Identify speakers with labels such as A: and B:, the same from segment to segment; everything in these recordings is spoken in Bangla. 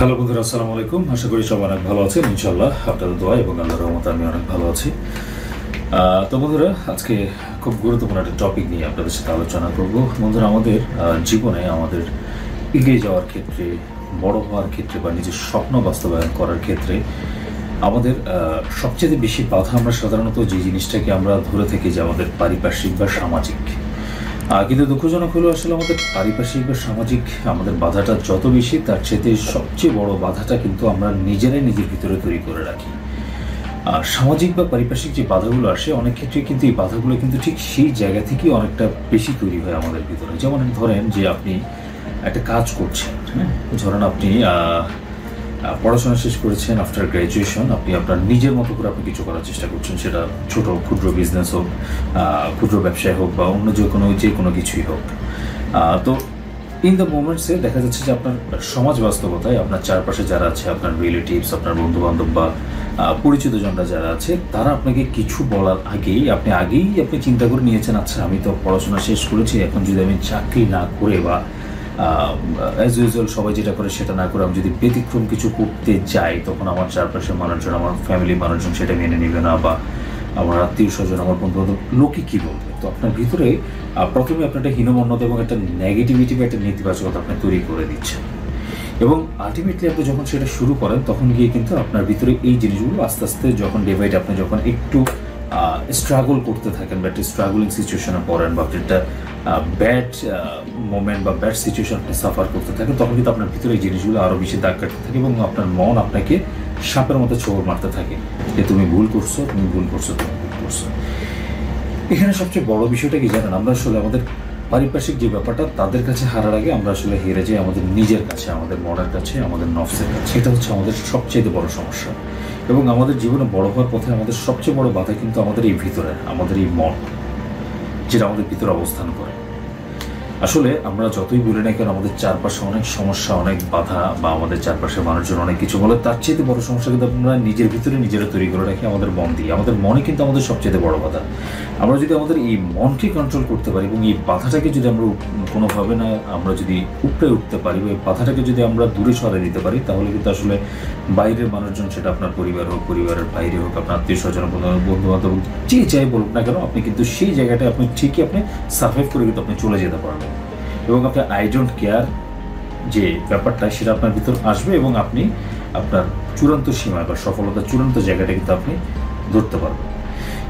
A: হ্যালো বন্ধুরা, আসসালামু আলাইকুম। আশা করি সবাই অনেক ভালো আছেন। ইনশাল্লাহ আপনাদের দোয়া এবং আল্লাহর রহমতে আমি অনেক ভালো আছি। তো বন্ধুরা, আজকে খুব গুরুত্বপূর্ণ একটা টপিক নিয়ে আপনাদের সাথে আলোচনা করব। বন্ধুরা, আমাদের জীবনে আমাদের এগিয়ে যাওয়ার ক্ষেত্রে, বড় হওয়ার ক্ষেত্রে বা নিজের স্বপ্ন বাস্তবায়ন করার ক্ষেত্রে আমাদের সবচেয়ে বেশি বাধা আমরা সাধারণত যে জিনিসটাকে আমরা ধরে থাকি যে আমাদের পারিপার্শ্বিক বা সামাজিক। কিন্তু দুঃখজনক হলো আসলে আমাদের পারিপার্শ্বিক বা সামাজিক আমাদের বাধাটা যত বেশি, তার চেয়ে সবচেয়ে বড় বাধাটা কিন্তু আমরা নিজেরাই নিজের ভিতরে তৈরি করে রাখি। সামাজিক বা পারিপার্শ্বিক যে বাধাগুলো আসে, অনেক ক্ষেত্রে কিন্তু এই বাধাগুলো কিন্তু ঠিক সেই জায়গা থেকেই অনেকটা বেশি তৈরি হয় আমাদের ভিতরে। যেমন ধরেন যে আপনি একটা কাজ করছেন, হ্যাঁ, ধরেন আপনি পড়াশোনা শেষ করেছেন, আফটার গ্র্যাজুয়েশন আপনি আপনার নিজের মতো করে আপনি কিছু করার চেষ্টা করছেন, সেটা ছোট ক্ষুদ্র বিজনেস হোক, ক্ষুদ্র ব্যবসায় হোক বা অন্য যে কোনো কিছুই হোক। তো ইন দ্য মোমেন্টসে দেখা যাচ্ছে যে আপনার সমাজ বাস্তবতায় আপনার চারপাশে যারা আছে, আপনার রিলেটিভস, আপনার বন্ধুবান্ধব বা পরিচিত জনরা যারা আছে, তারা আপনাকে কিছু বলার আগেই আপনি চিন্তা করে নিয়েছেন, আচ্ছা আমি তো পড়াশোনা শেষ করেছি, এখন যদি আমি চাকরি না করে বা অ্যাজ ইউজুয়াল সবাই যেটা করে সেটা না করে আমি যদি ব্যতিক্রম কিছু করতে যাই, তখন আমার চারপাশের মানুষজন, আমার ফ্যামিলির মানুষজন সেটা মেনে নেবে না, বা আমার আত্মীয় স্বজন, আমার বন্ধু বান্ধব, লোকে কী বলবে। তো আপনার ভিতরে প্রথমে আপনার একটা হীনমন্যতা এবং একটা নেগেটিভিটি বা একটা নেতিবাচকতা আপনি তৈরি করে দিচ্ছেন, এবং আলটিমেটলি আপনি যখন সেটা শুরু করেন তখন গিয়ে কিন্তু আপনার ভিতরে এই জিনিসগুলো আস্তে আস্তে যখন ডিভাইড, আপনি যখন একটু স্ট্রাগল করতে থাকেন বা একটা স্ট্রাগলিং সিচুয়েশনে পড়েন বা একটা ব্যাড মোমেন্ট বা ব্যাড সিচুয়েশন আপনি সাফার করতে থাকেন, তখন কিন্তু আপনার ভিতরে এই জিনিসগুলো আরও বেশি দাগ কাটতে থাকে এবং আপনার মন আপনাকে সাপের মতো ছোবল মারতে থাকে যে তুমি ভুল করছো, তুমি ভুল করছো, তুমি ভুল করছো। এখানে সবচেয়ে বড় বিষয়টা কি জানেন, আমরা আসলে আমাদের পারিপার্শ্বিক যে ব্যাপারটা, তাদের কাছে হারার আগে আমরা আসলে হেরে যাই আমাদের নিজের কাছে, আমাদের মনের কাছে, আমাদের নফসের কাছে। এটা হচ্ছে আমাদের সবচেয়ে বড় সমস্যা। এবং আমাদের জীবনে বড় হওয়ার পথে আমাদের সবচেয়ে বড় বাধা কিন্তু আমাদের এই ভিতরে, আমাদের এই মন, যেটা আমাদের ভিতরে অবস্থান করে। আসলে আমরা যতই বলি না কেন, আমাদের চারপাশে অনেক সমস্যা, অনেক বাধা, বা আমাদের চারপাশের মানুষজন অনেক কিছু বলে, তার চেয়ে বড় সমস্যা কিন্তু আমরা নিজের ভিতরে নিজেরা তৈরি করে রাখি আমাদের মন দিয়ে। আমাদের মনে কিন্তু আমাদের সবচেয়ে বড় বাধা। আমরা যদি আমাদের এই মনকে কন্ট্রোল করতে পারি এবং এই বাধাটাকে যদি আমরা কোনোভাবে না আমরা যদি উপরে উঠতে পারি, বা এই বাধাটাকে যদি আমরা দূরে সরিয়ে দিতে পারি, তাহলে কিন্তু আসলে বাইরের মানুষজন, সেটা আপনার পরিবার হোক, পরিবারের বাইরে হোক, আপনার আত্মীয় স্বজন, বন্ধু বান্ধব, যে যাই বলুক না কেন, আপনি কিন্তু সেই জায়গাটায় আপনি ঠিকই আপনি সার্ভাইভ করে কিন্তু আপনি চলে যেতে পারবেন। এবং আপনার আই ডোন্ট কেয়ার যে ব্যাপারটা, সেটা আপনার ভিতর আসবে এবং আপনি আপনার চূড়ান্ত সীমা বা সফলতার চূড়ান্ত জায়গাটা কিন্তু আপনি ধরতে পারবেন।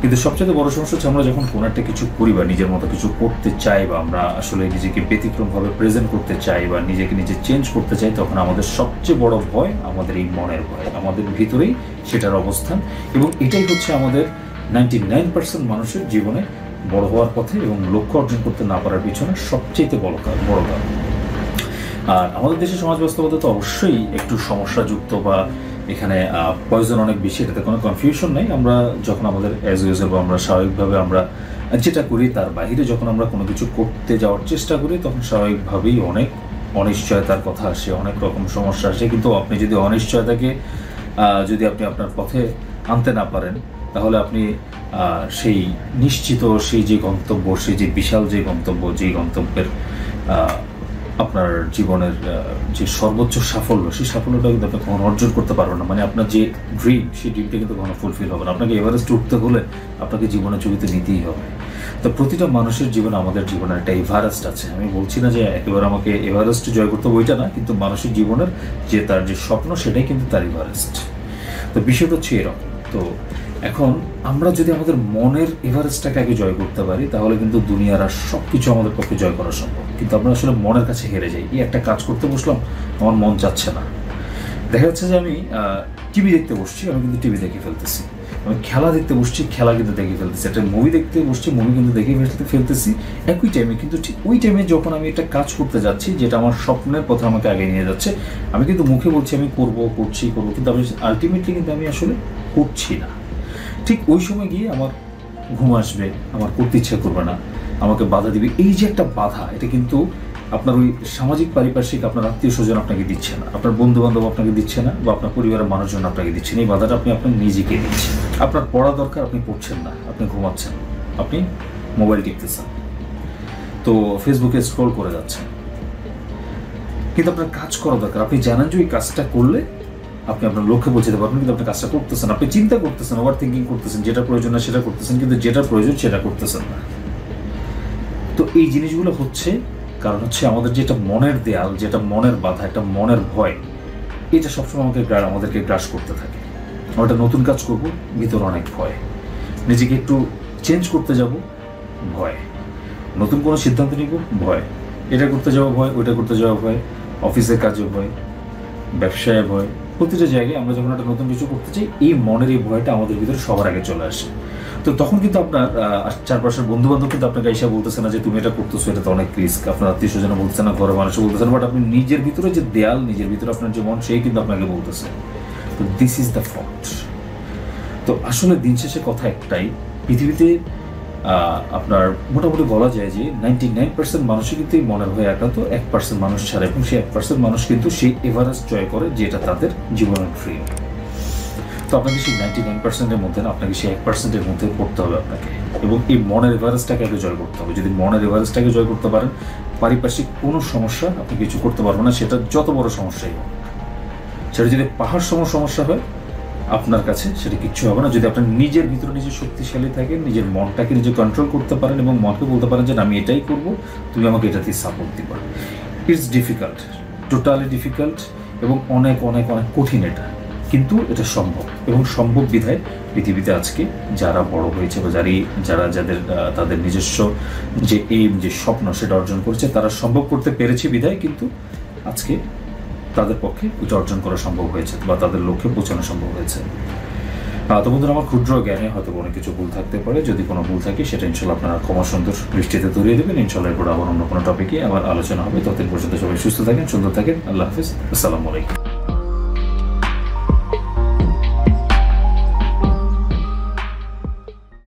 A: কিন্তু সবচেয়ে বড় সমস্যা হচ্ছে, আমরা যখন কোনো একটা কিছু করি বা নিজের মতো কিছু করতে চাই, বা আমরা আসলে নিজেকে ব্যতিক্রমভাবে প্রেজেন্ট করতে চাই বা নিজেকে নিজে চেঞ্জ করতে চাই, তখন আমাদের সবচেয়ে বড় ভয় আমাদের এই মনের ভয়, আমাদের ভিতরেই সেটার অবস্থান। এবং এটাই হচ্ছে আমাদের 99% মানুষের জীবনে বড় হওয়ার পথে এবং লক্ষ্য অর্জন করতে না পারার পিছনে সবচেয়ে বড় কারণ। আর আমাদের দেশের সমাজ বাস্তবতা তো অবশ্যই একটু সমস্যাযুক্ত, বা এখানে পয়জন অনেক বেশি, এটাতে কোনো কনফিউশন নেই। আমরা যখন আমাদের অ্যাজ ইউজুয়াল বা আমরা স্বাভাবিকভাবে আমরা যেটা করি, তার বাইরে যখন আমরা কোনো কিছু করতে যাওয়ার চেষ্টা করি, তখন স্বাভাবিকভাবেই অনেক অনিশ্চয়তার কথা আসে, অনেক রকম সমস্যা আসে। কিন্তু আপনি যদি অনিশ্চয়তাকে যদি আপনি আপনার পথে আনতে না পারেন, তাহলে আপনি সেই নিশ্চিত সেই যে গন্তব্য, সেই যে বিশাল যে গন্তব্য, যেই গন্তব্যের আপনার জীবনের যে সর্বোচ্চ সাফল্য, সেই সাফল্যটা কিন্তু আপনি কখনো অর্জন করতে পারবেন না। মানে আপনার যে ড্রিম, সেই ড্রিমটা কিন্তু কখনো ফুলফিল হবে না। আপনাকে এভারেস্টে উঠতে হলে আপনাকে জীবনে চরিতে নিতেই হবে। তো প্রতিটা মানুষের জীবনে, আমাদের জীবনের একটা এভারেস্ট আছে। আমি বলছি না যে একেবারে আমাকে এভারেস্ট জয় করতে হবে, ওইটা না, কিন্তু মানুষের জীবনের যে তার যে স্বপ্ন, সেটাই কিন্তু তার এভারেস্ট। তো বিষয়টা হচ্ছে এরকম। তো এখন আমরা যদি আমাদের মনের এভারেস্টটাকে আগে জয় করতে পারি, তাহলে কিন্তু দুনিয়ার আর সব কিছু আমাদের পক্ষে জয় করা সম্ভব। কিন্তু আমরা আসলে মনের কাছে হেরে যাই। এই একটা কাজ করতে বসলাম, আমার মন চাচ্ছে না। দেখা যাচ্ছে যে আমি টিভি দেখতে বসছি, আমি কিন্তু টিভি দেখে ফেলতেছি। আমি খেলা দেখতে বসছি, খেলা কিন্তু দেখে ফেলতেছি। একটা মুভি দেখতে বসছি, মুভি কিন্তু দেখে ফেলতেছি একই টাইমে। কিন্তু ঠিক ওই টাইমে যখন আমি একটা কাজ করতে যাচ্ছি, যেটা আমার স্বপ্নের পথে আমাকে আগে নিয়ে যাচ্ছে, আমি কিন্তু মুখে বলছি আমি করবো, কিন্তু আমি আলটিমেটলি কিন্তু আমি আসলে করছি না। ঠিক ওই সময় গিয়ে আমার ঘুম আসবে, আমার করতে ইচ্ছা করবে না, আমাকে বাধা দিবে। এই যে একটা বাধা, এটা কিন্তু আপনার ওই সামাজিক পারিপার্শ্বিক আপনার আত্মীয় স্বজন আপনাকে দিচ্ছে না, আপনার বন্ধু বান্ধব আপনাকে দিচ্ছে না, বা আপনার পরিবারের মানুষজন আপনাকে দিচ্ছেন। এই বাধাটা আপনি আপনার নিজেকে দিচ্ছেন। আপনার পড়া দরকার, আপনি পড়ছেন না, আপনি ঘুমাচ্ছেন, আপনি মোবাইল টিপতেছেন, তো ফেসবুকে স্ক্রল করে যাচ্ছেন। কিন্তু আপনার কাজ করা দরকার। আপনি জানেন যে ওই কাজটা করলে আপনি আপনার লক্ষ্যে পৌঁছাতে পারবেন, কিন্তু আপনি কাজটা করতেছেন, আপনি চিন্তা করতেছেন, ওভার থিঙ্কিং করতেছেন, যেটা প্রয়োজন না সেটা করতেছেন, কিন্তু যেটা প্রয়োজন সেটা করতেছেন না। তো এই জিনিসগুলো হচ্ছে কারণ হচ্ছে আমাদের যেটা মনের দেয়াল, যেটা মনের বাধা, একটা মনের ভয়, এটা সবসময় আমাদেরকে গ্রাস করতে থাকে। আমরা একটা নতুন কাজ করব, ভিতরে অনেক ভয়, নিজেকে একটু চেঞ্জ করতে যাব, ভয়, নতুন কোনো সিদ্ধান্ত নিব, ভয়, এটা করতে যাওয়া ভয়, ওইটা করতে যাওয়া ভয়, অফিসের কাজে ভয়, ব্যবসায় ভয়, প্রতিটা জায়গায় আমরা যখন একটা নতুন কিছু করতে চাই, এই মনের এই ভয়টা আমাদের ভিতরে সবার আগে চলে আসে। তো তখন কিন্তু আপনার চারপাশের বন্ধু বান্ধব কিন্তু আপনাকে এসে বলতেছে না যে তুমি এটা করতেছো, এটা তো অনেক রিস্ক, আপনার আত্মীয় স্বজন বলতেছে না, ঘরের মানুষ বলতেছে না, বাট আপনি নিজের ভিতরে যে দেয়াল, নিজের ভিতরে আপনার যে মন, সেই কিন্তু আপনাকে বলতেছে। তো দিস ইজ দ্য ফল্ট। তো আসলে দিন শেষে কথা একটাই, পৃথিবীতে আপনার মোটামুটি বলা যায় যে 99% মানুষই কিন্তু এই মনের হয়ে আক্রান্ত, 1% মানুষ ছাড়া, এবং সেই 1% মানুষ কিন্তু সেই এভারেস্ট জয় করে যেটা তাদের জীবনের ড্রিম। তো আপনাকে সেই 99%-এর মধ্যে না, আপনাকে সেই 1%-এর মধ্যে পড়তে হবে আপনাকে, এবং এই মনের এভারেস্টটাকে আগে জয় করতে হবে। যদি মনের এভারেস্টটাকে জয় করতে পারেন, পারিপার্শ্বিক কোনো সমস্যা আপনি কিছু করতে পারবেন না, সেটা যত বড় সমস্যাই হোক। সেটা যদি পাহাড় সমস্যা হয় আপনার কাছে, সেটা কিচ্ছু হবে না যদি আপনার নিজের ভিতরে নিজে শক্তিশালী থাকেন, নিজের মনটাকে নিজে কন্ট্রোল করতে পারেন এবং মনকে বলতে পারেন যে আমি এটাই করব, তুমি আমাকে এটাতেই সাপোর্ট দিবা। ইটস ডিফিকাল্ট, টোটালি ডিফিকাল্ট, এবং অনেক অনেক অনেক কঠিন এটা, কিন্তু এটা সম্ভব। এবং সম্ভব বিধায় পৃথিবীতে আজকে যারা বড় হয়েছে বা যাদের তাদের নিজস্ব যে এইম, যে স্বপ্ন, সেটা অর্জন করেছে, তারা সম্ভব করতে পেরেছে বিধায় কিন্তু আজকে তাদের পক্ষে এটা অর্জন করা সম্ভব হয়েছে বা তাদের লক্ষ্যে পৌঁছানো সম্ভব হয়েছে। তো বন্ধুরা, আমার ক্ষুদ্র জ্ঞানে হয়তো অনেক কিছু ভুল থাকতে পারে, যদি কোনো ভুল থাকে সেটা ইনশাল্লাহ আপনারা ক্ষমা সুন্দর দৃষ্টিতে ধরিয়ে দেবেন। ইনশাল্লাহ এরপর আবার অন্য কোনো টপিকে আবার আলোচনা হবে। ততদিন পর্যন্ত সবাই সুস্থ থাকেন, সুন্দর থাকেন। আল্লাহ হাফিজ, আসসালামু আলাইকুম।